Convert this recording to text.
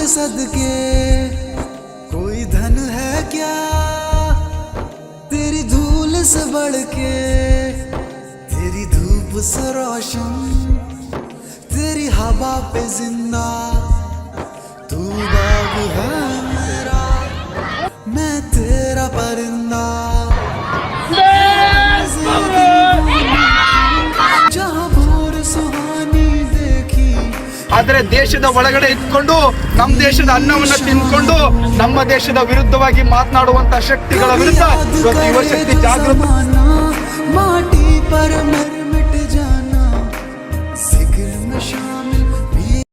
सदके कोई धन है क्या तेरी धूल से बढ़ के, तेरी धूप से रोशन, तेरी हवा पे जिंदा। तू बाग है मेरा, मैं तेरा परिंदा। जहाँ भोर सुहानी देखी ಆದರೆ ದೇಶದ ಒಳಗಡೆ ಇದ್ಕೊಂಡು ನಮ್ಮ ದೇಶದ ಅನ್ನವನ್ನ ತಿನ್ಕೊಂಡು ನಮ್ಮ ದೇಶದ ವಿರುದ್ಧವಾಗಿ ಮಾತನಾಡುವಂತ ಶಕ್ತಿಗಳ ವಿರುದ್ಧ ಇವತ್ತು ಯುವ ಶಕ್ತಿ ಜಾಗೃತಿ माटी पर